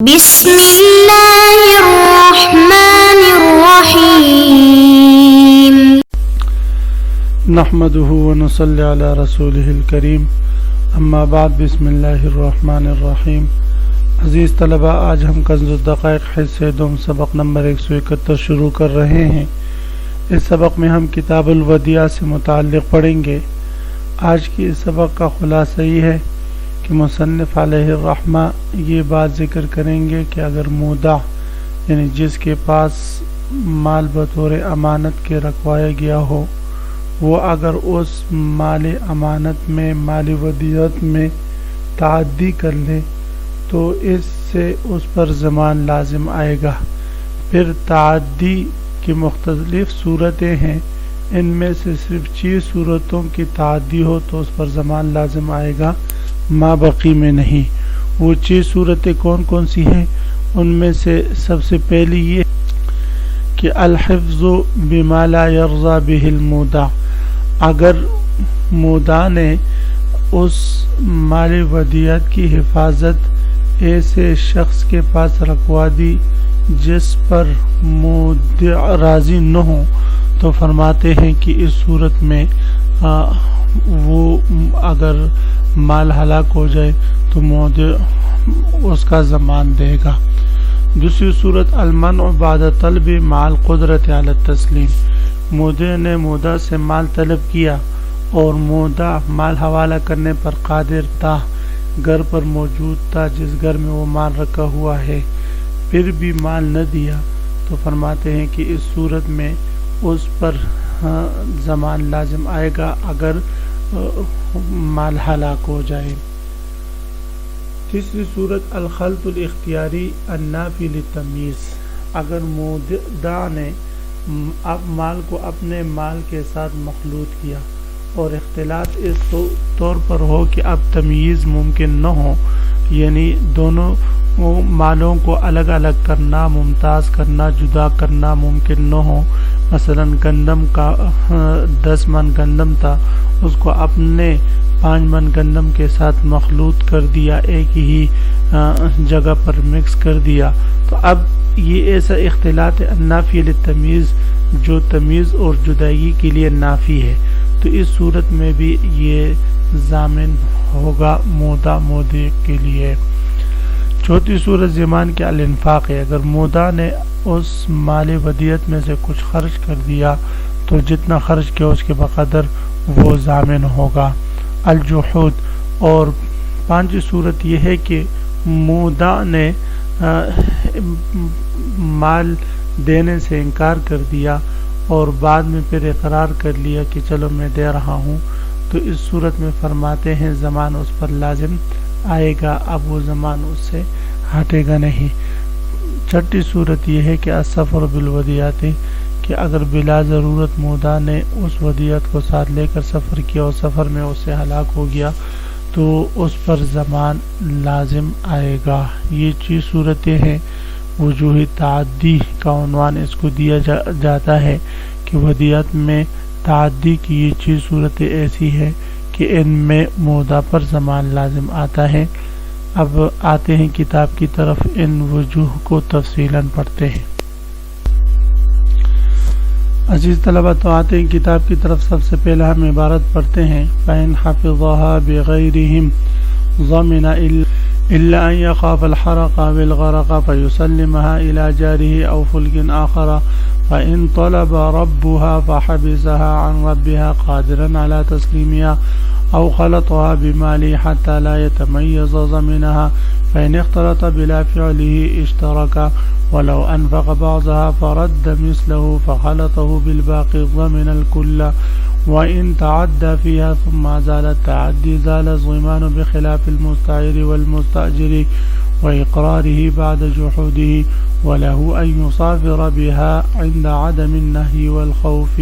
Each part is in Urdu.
بسم اللہ الرحمن الرحیم نحمده ونصلی علی رسوله الکریم اما بعد بسم اللہ الرحمن الرحیم۔ عزیز طلبہ، آج ہم کنز الدقائق حصے دوم سبق نمبر 171 شروع کر رہے ہیں۔ اس سبق میں ہم کتاب الودیعہ سے متعلق پڑھیں گے۔ آج کی اس سبق کا خلاصہ یہ ہے کہ مصنف علیہ الرحمہ یہ بات ذکر کریں گے کہ اگر مودع یعنی جس کے پاس مال بطور امانت کے رکھوایا گیا ہو، وہ اگر اس مال امانت میں مال ودیعت میں تعدی کر لے تو اس سے اس پر ضمان لازم آئے گا۔ پھر تعدی کی مختلف صورتیں ہیں، ان میں سے صرف 6 صورتوں کی تعدی ہو تو اس پر ضمان لازم آئے گا، ما بقی میں نہیں۔ وہ 6 صورتیں کون کون سی ہیں؟ ان میں سے سب سے پہلی یہ کہ الحفظ بما لا یرضى به المودع، اگر مودع نے اس مال ودیعت کی حفاظت ایسے شخص کے پاس رکھوا دی جس پر مودع راضی نہ ہو، تو فرماتے ہیں کہ اس صورت میں وہ اگر مال ہلاک ہو جائے تو مودع اس کا ضمان دے گا۔ دوسری صورت المنع بعد طلب مع القدرت علی التسلیم، مودع نے مودع سے مال طلب کیا اور مودع مال حوالہ کرنے پر قادر تھا، گھر پر موجود تھا جس گھر میں وہ مال رکھا ہوا ہے، پھر بھی مال نہ دیا، تو فرماتے ہیں کہ اس صورت میں اس پر ضمان لازم آئے گا اگر مال ہلاک ہو جائے۔ تیسری صورت الخلط الاختیاری النافی للتمییز، اگر مودع نے مال کو اپنے مال کے ساتھ مخلوط کیا اور اختلاط اس طور پر ہو کہ اب تمییز ممکن نہ ہو، یعنی دونوں مالوں کو الگ الگ کرنا، ممتاز کرنا، جدا کرنا ممکن نہ ہو۔ مثلا گندم کا 10 من گندم تھا، اس کو اپنے 5 من گندم کے ساتھ مخلوط کر دیا، ایک ہی جگہ پر مکس کر دیا، تو اب یہ ایسا اختلاط النافی للتمییز جو تمیز اور جدائی کے لیے نافی ہے، تو اس صورت میں بھی یہ ضامن ہوگا مودع کے لیے۔ چوتھی صورت ضمان کے الانفاق ہے، اگر مودع نے اس مال ودیعت میں سے کچھ خرچ کر دیا تو جتنا خرچ کیا اس کے بقدر وہ ضامن ہوگا۔ الجحود، اور 5ویں صورت یہ ہے کہ مودع نے مال دینے سے انکار کر دیا اور بعد میں پھر اقرار کر لیا کہ چلو میں دے رہا ہوں، تو اس صورت میں فرماتے ہیں ضمان اس پر لازم آئے گا، اب وہ ضمان اس سے ہٹے گا نہیں۔ 6ٹھی صورت یہ ہے کہ السفر بالودیعۃ، کہ اگر بلا ضرورت مودع نے اس ودیعت کو ساتھ لے کر سفر کیا اور سفر میں اس سے ہلاک ہو گیا تو اس پر ضمان لازم آئے گا۔ یہ 6 صورتیں ہیں۔ وجوہ تعدی کا عنوان اس کو دیا جاتا ہے کہ ودیعت میں تعدی کی یہ 6 صورتیں ایسی ہیں کہ ان میں مودع پر ضمان لازم آتا ہے۔ اب آتے ہیں کتاب کی طرف، ان وجوہ کو تفصیلاً پڑھتے ہیں۔ عزیز طلبہ، تو آتے ہیں کتاب کی طرف۔ سب سے پہلے ہم عبارت پڑھتے ہیں فَإِنْ حَفِظَهَا بِغَيْرِهِمْ ضَمِنَ إِلَّا أَنْ يَخَافَ الْحَرَقَ وَالْغَرَقَ فَيُسَلِّمَهَا إِلَى جَارِهِ أَوْ فُلْكٍ آخَرَ فَإِنْ طَلَبَ رَبُّهَا فَحَبِسَهَا عَنْ رَبِّهَا قَادِرًا عَلَى تَسْلِيمِهَا أَوْ خَلَطَهَا بِمَالِهِ حَتَّى لَا يَتَمَيَّزَ ضَمِنَهَا فَإِنْ اخْتَلَطَ بِلَا فِعْلِهِ اشْتَرَكَ وَلَوْ أَنْفَقَ بَعْضَهَا فَرَدَّ مِثْلَهُ فَخَلَطَهُ بِالْبَاقِي ضَمِنَ الْكُلَّ وَإِنْ تَعَدَّى فِيهَا ثُمَّ زَالَ التَّعَدِّي زَالَ الضَّمَانُ بِخِلَافِ المستعير والمستأجر وإقراره بعد جحوده وله أن يصافر بها عند عدم النهي والخوف۔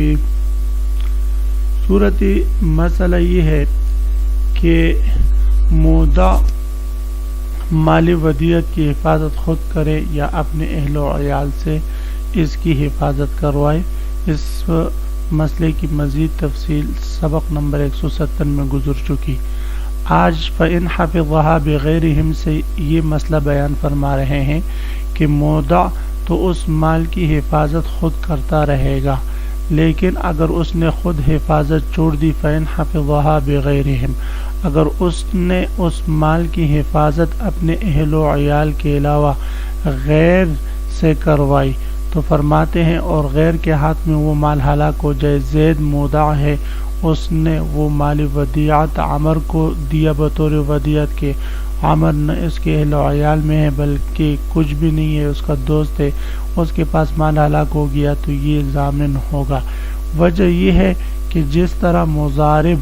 صورت مسئلہ یہ ہے کہ مودع مال ودیعت کی حفاظت خود کرے یا اپنے اہل و عیال سے اس کی حفاظت کروائے۔ اس مسئلے کی مزید تفصیل سبق نمبر 170 میں گزر چکی۔ آج فَإِنْ حَفِظَهَا بِغَيْرِهِمْ سے یہ مسئلہ بیان فرما رہے ہیں کہ مودع تو اس مال کی حفاظت خود کرتا رہے گا، لیکن اگر اس نے خود حفاظت چھوڑ دی فَإِنْ حَفِظَهَا بِغَيْرِهِمْ، اگر اس نے اس مال کی حفاظت اپنے اہل و عیال کے علاوہ غیر سے کروائی تو فرماتے ہیں اور غیر کے ہاتھ میں وہ مال ہلاک ہو جائے، زید مودع ہے، اس نے وہ مال ودیعت عمر کو دیا بطور ودیعت کے، عمر نہ اس کے اہل و عیال میں ہے بلکہ کچھ بھی نہیں ہے، اس کا دوست ہے، اس کے پاس مال ہلاک ہو گیا تو یہ ضامن ہوگا۔ وجہ یہ ہے کہ جس طرح مضارب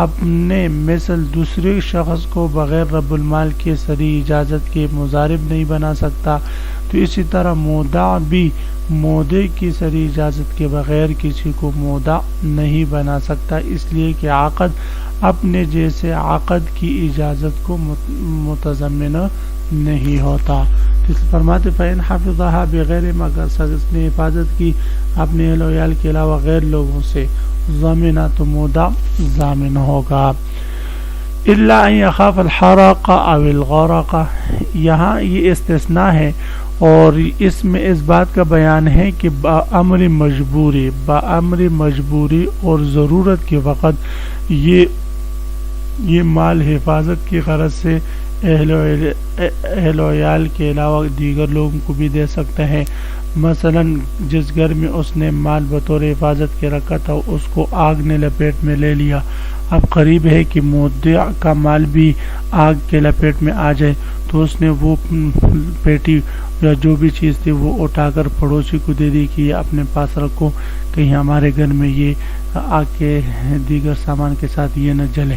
اپنے مثل دوسرے شخص کو بغیر رب المال کے صریح اجازت کے مضارب نہیں بنا سکتا، تو اسی طرح مودع بھی مودع کی صریح اجازت کے بغیر کسی کو مودع نہیں بنا سکتا، اس لیے کہ عقد اپنے جیسے عقد کی اجازت کو متضمن نہیں ہوتا۔ اس فرماتے فَإِنْ حَفِظَهَا بِغَيْرِهِمْ، اگر شخص نے حفاظت کی اپنے اہل و عیال کے علاوہ غیر لوگوں سے، ضامنہ تو مودع ضامن ہوگا۔ إِلَّا أَنْ يَخَافَ الْحَرَقَ أَوِ الْغَرَقَ، یہاں یہ استثناء ہے اور اس میں اس بات کا بیان ہے کہ بامر مجبوری اور ضرورت کے وقت یہ مال حفاظت کی غرض سے اہل و عیال کے علاوہ دیگر لوگوں کو بھی دے سکتے ہیں۔ مثلا جس گھر میں اس نے مال بطور حفاظت کے رکھا تھا اس کو آگ نے لپیٹ میں لے لیا، اب قریب ہے کہ مودع کا مال بھی آگ کے لپیٹ میں آ جائے تو اس نے وہ پیٹی یا جو بھی چیز تھی وہ اٹھا کر پڑوسی کو دے دی کہ یہ اپنے پاس رکھو، کہیں ہمارے گھر میں یہ آگ کے دیگر سامان کے ساتھ یہ نہ جلے۔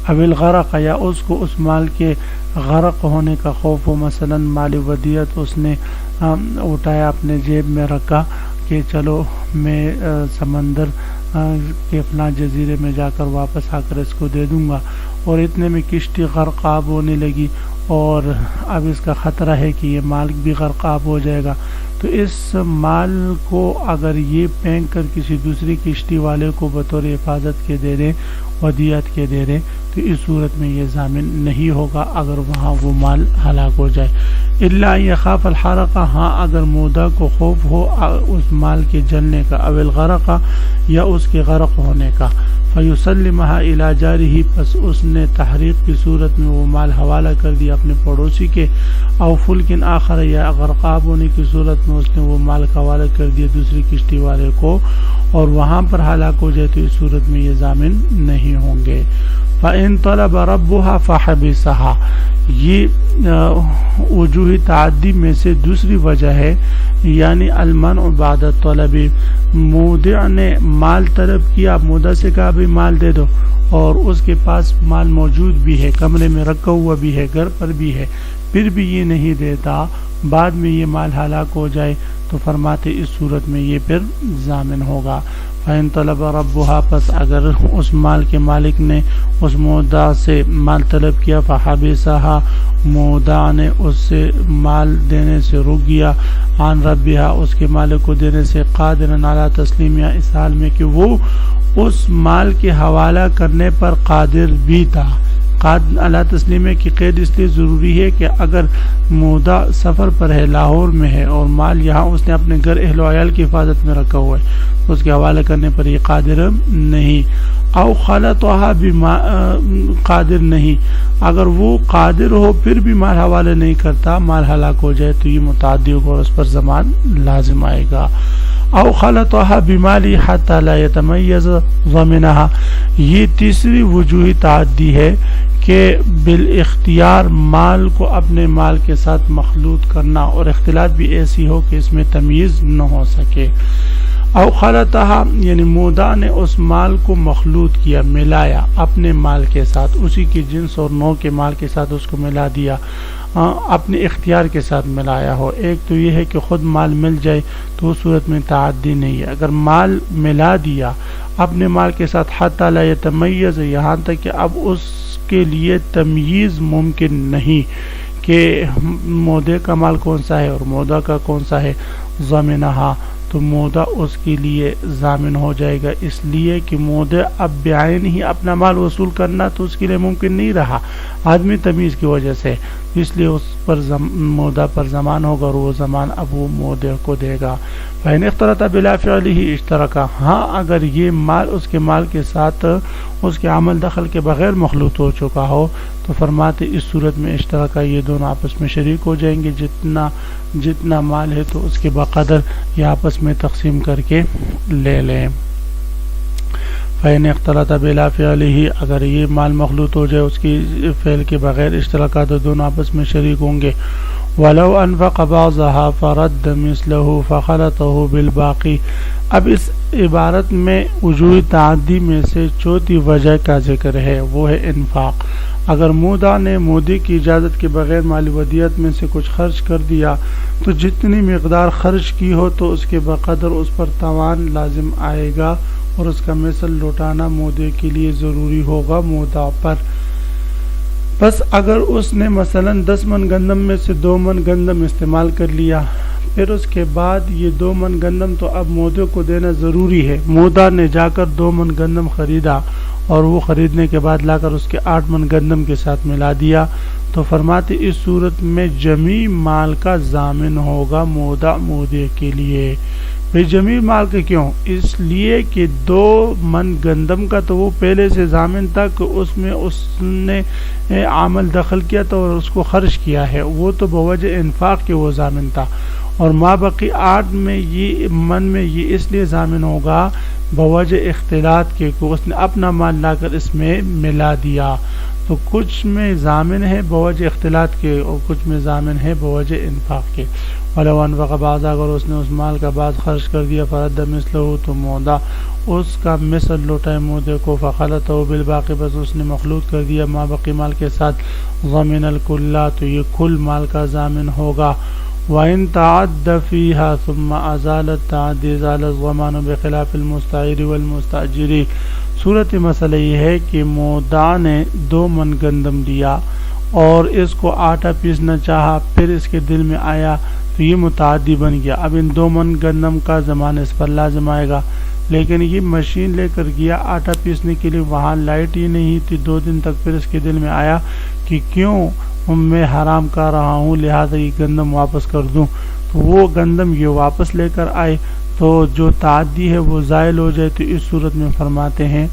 اب الغرق، یا اس کو اس مال کے غرق ہونے کا خوف ہو، مثلا مال ودیعت اس نے اٹھایا اپنے جیب میں رکھا کہ چلو میں سمندر کے فلاں جزیرے میں جا کر واپس آ کر اس کو دے دوں گا، اور اتنے میں کشتی غرقاب ہونے لگی اور اب اس کا خطرہ ہے کہ یہ مال بھی غرقاب ہو جائے گا، تو اس مال کو اگر یہ پھینک کر کسی دوسری کشتی والے کو بطور حفاظت کے دے دیں، ودیعت کے دے دیں، تو اس صورت میں یہ ضامن نہیں ہوگا اگر وہاں وہ مال ہلاک ہو جائے۔ الا یخاف الحرق، ہاں اگر مودع کو خوف ہو اس مال کے جلنے کا، او الغرق یا اس کے غرق ہونے کا، فیسلمها الی جارہ، پس اس نے تحریق کی صورت میں وہ مال حوالہ کر دیا اپنے پڑوسی کے، او فلکن آخر، یا غرقاب ہونے کی صورت میں اس نے وہ مال حوالہ کر دیا دوسری کشتی والے کو اور وہاں پر ہلاک ہو جائے تو اس صورت میں یہ ضامن نہیں ہوں گے۔ فَإِن طَلَبَ رَبُّهَا فَحَبِسَهَا، یہ وجوہ تعدی میں سے دوسری وجہ ہے، یعنی المنع بعد الطلب، مودع نے مال طلب کیا، مودع سے کہا بھی مال دے دو اور اس کے پاس مال موجود بھی ہے، کمرے میں رکھا ہوا بھی ہے، گھر پر بھی ہے، پھر بھی یہ نہیں دیتا، بعد میں یہ مال ہلاک ہو جائے تو فرماتے اس صورت میں یہ پھر ضامن ہوگا۔ فَإِن طَلَبَ رَبُّهَا، پس اگر اس مال کے مالک نے اس مودع سے مال طلب کیا، فَحَبِسَهَا، مودع نے اس سے مال دینے سے رک گیا، عن ربها، اس کے مالک کو دینے سے، قادرا علی تسلیمها، اس حال میں کہ وہ اس مال کے حوالہ کرنے پر قادر بھی تھا۔ علی تسلیمہ کی قید اس لیے ضروری ہے کہ اگر مودع سفر پر ہے، لاہور میں ہے اور مال یہاں اس نے اپنے گھر اہل و عیال کی حفاظت میں رکھا ہوا ہے تو اس کے حوالے کرنے پر یہ قادر نہیں۔ او خلطها بما، قادر نہیں، اگر وہ قادر ہو پھر بھی مال حوالے نہیں کرتا، مال ہلاک ہو جائے تو یہ متعدی ہوگا اور اس پر ضمان لازم آئے گا۔ او خلطها بمالی حتی لا یتمیز ضمنها، یہ تیسری وجوہ تعدی ہے کہ بالاختیار مال کو اپنے مال کے ساتھ مخلوط کرنا اور اختلاط بھی ایسی ہو کہ اس میں تمیز نہ ہو سکے۔ او خلطها، یعنی مودع نے اس مال کو مخلوط کیا، ملایا اپنے مال کے ساتھ، اسی کی جنس اور نوع کے مال کے ساتھ اس کو ملا دیا، اپنے اختیار کے ساتھ ملایا ہو۔ ایک تو یہ ہے کہ خود مال مل جائے تو اس صورت میں تعدی نہیں ہے، اگر مال ملا دیا اپنے مال کے ساتھ، حتی لا یتمیز، یہاں تک کہ اب اس کے لیے تمییز ممکن نہیں کہ مودع کا مال کون سا ہے اور مودع کا کون سا ہے، ضمنها، تو مودع اس کے لیے ضامن ہو جائے گا، اس لیے کہ مودع اب بعین ہی اپنا مال وصول کرنا تو اس کے لیے ممکن نہیں رہا آدمی تمیز کی وجہ سے، اس لیے اس پر مودع پر ضمان ہوگا اور وہ ضمان اب وہ مودع کو دے گا۔ فَإِنِ اخْتَلَطَ بِلَا فِعْلِهِ اشْتَرَكَ، ہاں اگر یہ مال اس کے مال کے ساتھ اس کے عمل دخل کے بغیر مخلوط ہو چکا ہو تو فرماتے اس صورت میں اشتراکہ یہ دونوں آپس میں شریک ہو جائیں گے، جتنا مال ہے تو اس کے بقدر یہ آپس میں تقسیم کر کے لے لیں۔ فَإِنِ اخْتَلَطَ بِلَا فِعْلِهِ، اگر یہ مال مخلوط ہو جائے اس کی فعل کے بغیر اشتراکہ تو دونوں آپس میں شریک ہوں گے۔ وَلَوْ أَنْفَقَ بَعْضَهَا فَرَدَّ مِثْلَهُ فَخَلَطَهُ بِالْبَاقِي، اب اس عبارت میں وجوہ تعدی میں سے چوتھی وجہ کا ذکر ہے، وہ ہے انفاق۔ اگر مودع نے مودع کی اجازت کے بغیر مالی ودیعت میں سے کچھ خرچ کر دیا تو جتنی مقدار خرچ کی ہو تو اس کے بقدر اس پر تاوان لازم آئے گا اور اس کا مثل لوٹانا مودع کے لیے ضروری ہوگا مودع پر۔ بس اگر اس نے مثلا 10 من گندم میں سے 2 من گندم استعمال کر لیا، پھر اس کے بعد یہ 2 من گندم تو اب مودع کو دینا ضروری ہے، مودع نے جا کر 2 من گندم خریدا اور وہ خریدنے کے بعد لا کر اس کے 8 من گندم کے ساتھ ملا دیا تو فرماتے اس صورت میں جمیع مال کا ضامن ہوگا مودع مودع کے لیے۔ بھئی جمیع مال کا کیوں؟ اس لیے کہ 2 من گندم کا تو وہ پہلے سے ضامن تھا کہ اس میں اس نے عمل دخل کیا تھا اور اس کو خرچ کیا ہے، وہ تو بوجہ انفاق کے وہ ضامن تھا، اور ما بقی 8 میں یہ من میں یہ اس لیے ضامن ہوگا بوجہ اختلاط کے کو اس نے اپنا مال لا کر اس میں ملا دیا، تو کچھ میں ضامن ہے بوجہ اختلاط کے اور کچھ میں ضامن ہے بوجہ انفاق کے۔ وَلَوْ أَنْفَقَ بَعْضَهَا، اگر اس نے اس مال کا بعض خرچ کر دیا فَرَدَّ مِثْلَهُ تو مودع اس کا مثل لوٹائے مودع کو، فَخَلَطَهُ بِالْبَاقِي، بس اس نے مخلوط کر دیا ما بقی مال کے ساتھ، ضَمِنَ الْكُلَّ تو یہ کل مال کا ضامن ہوگا۔ وَإِن تَعَدَّ فِيهَا ثُمَّ أَزَالَ التَّعَدِّي زَالَ الضَّمَانُ بِخِلَافِ الْمُسْتَعِيرِ وَالْمُسْتَأْجِرِ۔ صورت مسئلہ یہ ہے کہ مودع نے 2 من گندم لیا اور اس کو آٹا پیسنا چاہا، پھر اس کے دل میں آیا تو یہ متعدی بن گیا، اب ان 2 من گندم کا ضمان اس پر لازم آئے گا، لیکن یہ مشین لے کر گیا آٹا پیسنے کے لیے، وہاں لائٹ ہی نہیں تھی 2 دن تک، پھر اس کے دل میں آیا کہ کیوں میں حرام کر رہا ہوں لہذا یہ گندم واپس کر دوں، تو وہ گندم یہ واپس لے کر آئے تو جو تعدی ہے وہ زائل ہو جائے، تو اس صورت میں فرماتے ہیں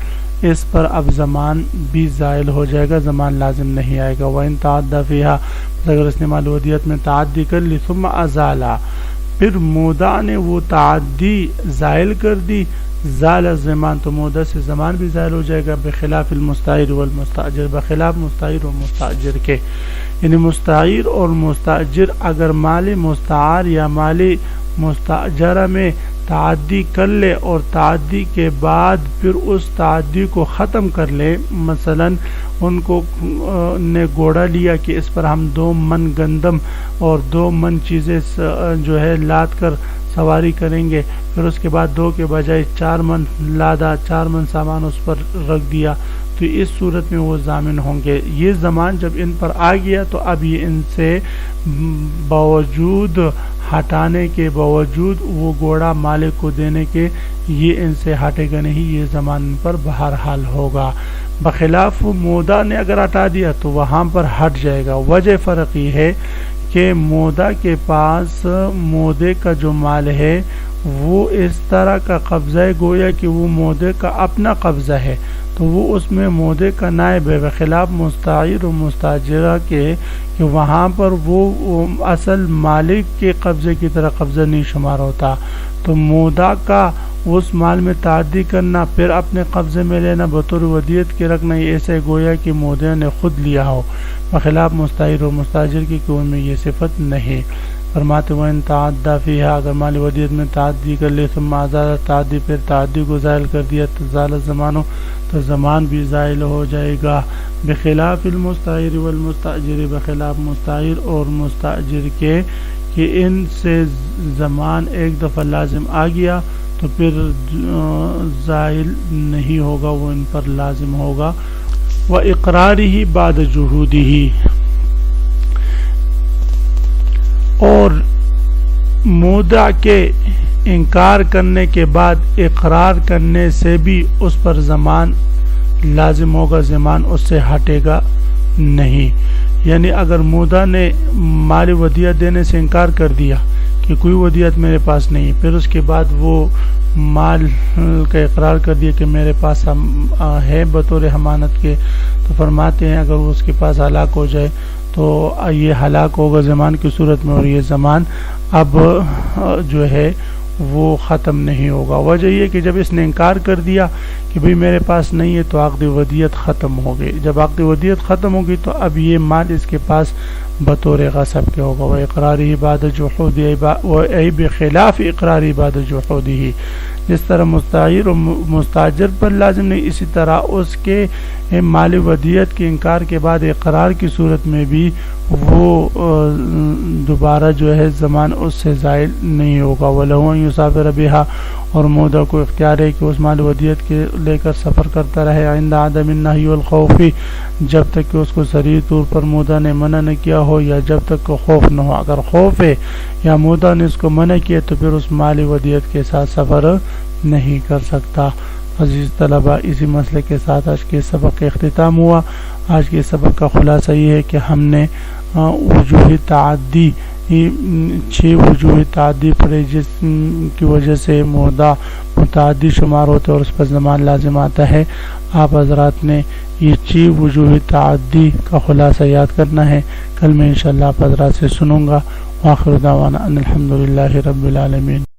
اس پر اب زمان بھی زائل ہو جائے گا، زمان لازم نہیں آئے گا۔ وَإِن تَعَدَّ فِيهَا، اگر اس نے مال ودیعت میں تعدی کر لی ثم ازالہ، پھر مودع نے وہ تعدی زائل کر دی، زال الزمان تو مودع سے زمان بھی زائل ہو جائے گا، بخلاف المستعیر والمستاجر، بخلاف مستعیر و مستاجر کے، یعنی مستعیر اور مستاجر اگر مال مستعار یا مال مستاجرہ میں تعدی کر لے اور تعدی کے بعد پھر اس تعدی کو ختم کر لے، مثلا ان کو نے گوڑا لیا کہ اس پر ہم 2 من گندم اور 2 من چیزیں جو ہے لاد کر سواری کریں گے، پھر اس کے بعد 2 کے بجائے 4 من لادا، 4 من سامان اس پر رکھ دیا، تو اس صورت میں وہ ضامن ہوں گے۔ یہ زمان جب ان پر آ گیا تو اب یہ ان سے باوجود ہٹانے کے باوجود وہ گھوڑا مالک کو دینے کے یہ ان سے ہٹے گا نہیں، یہ زمان پر بہرحال ہوگا۔ بخلاف مودع نے اگر ہٹا دیا تو وہاں پر ہٹ جائے گا۔ وجہ فرق یہ ہے کہ مودع کے پاس مودع کا جو مال ہے وہ اس طرح کا قبضہ ہے گویا کہ وہ مودع کا اپنا قبضہ ہے، تو وہ اس میں مودع کا نائب ہے، بخلاف مستعیر و مستاجرہ کے کہ وہاں پر وہ اصل مالک کے قبضے کی طرح قبضہ نہیں شمار ہوتا۔ تو مودع کا اس مال میں تعدی کرنا پھر اپنے قبضے میں لینا بطور ودیعت کے رکھنا، یہ ایسے گویا کہ مودع نے خود لیا ہو، بخلاف مستعیر و مستاجر کی کہ ان میں یہ صفت نہیں۔ فرماتے وَإِن تَعَدَّ فِيهَا، اگر مال ودیعت میں تعدی کر لے ثم ازال تعدی، پھر تعدی کو زائل کر دیا تو زال الزمانو تو زمان بھی زائل ہو جائے گا، بخلاف المستعیر والمستاجر، بخلاف مستعیر اور مستاجر کے کہ ان سے زمان ایک دفعہ لازم آ گیا تو پھر زائل نہیں ہوگا، وہ ان پر لازم ہوگا۔ وَإِقْرَارِهِ بَعْدَ جُهُودِهِ، اور مودع کے انکار کرنے کے بعد اقرار کرنے سے بھی اس پر ضمان لازم ہوگا، ضمان اس سے ہٹے گا نہیں. یعنی اگر مودع نے مال ودیعت دینے سے انکار کر دیا کہ کوئی ودیعت میرے پاس نہیں، پھر اس کے بعد وہ مال کا اقرار کر دیا کہ میرے پاس ہے بطور ضمانت کے، تو فرماتے ہیں اگر اس کے پاس ہلاک ہو جائے تو یہ ہلاک ہوگا ضمان کی صورت میں، اور یہ ضمان اب جو ہے وہ ختم نہیں ہوگا. وجہ یہ کہ جب اس نے انکار کر دیا کہ بھئی میرے پاس نہیں ہے تو عقد ودیعت ختم ہو گئی. جب عقد ودیعت ختم ہوگی تو اب یہ مال اس کے پاس بطور غصب کے ہوگا. وَإِقْرَارِهِ بَعْدَ جُحُودِهِ وَأَيْ بِخِلَافِ إِقْرَارِهِ بَعْدَ جُحُودِهِ. جس طرح مستعیر و مستاجر پر لازم نہیں، اسی طرح اس کے مال ودیعت کے انکار کے بعد اقرار کی صورت میں بھی وہ دوبارہ جو ہے ضمان اس سے زائل نہیں ہوگا. وَلَهُ أَن يُسَافِرَ بِهَا، اور مودع کو اختیار ہے کہ اس مال ودیعت کے لے کر سفر کرتا رہے عند عدم النہی والخوف، جب تک کہ اس کو صریح طور پر مودع نے منع نہ کیا ہو یا جب تک کہ خوف نہ ہو. اگر خوف ہے یا مودع نے اس کو منع کیا تو پھر اس مال ودیعت کے ساتھ سفر نہیں کر سکتا. عزیز طلبہ، اسی مسئلے کے ساتھ آج کے سبق کا اختتام ہوا. آج کے سبق کا خلاصہ یہ ہے کہ ہم نے وجوہ تعدی 6 وجوہ تعدی پڑھے جس کی وجہ سے مودع متعدی شمار ہوتا ہے اور اس پر ضمان لازم آتا ہے. آپ حضرات نے یہ 6 وجوہ تعدی کا خلاصہ یاد کرنا ہے. کل میں انشاءاللہ آپ حضرات سے سنوں گا. وآخر دعوانا ان الحمدللہ رب العالمین.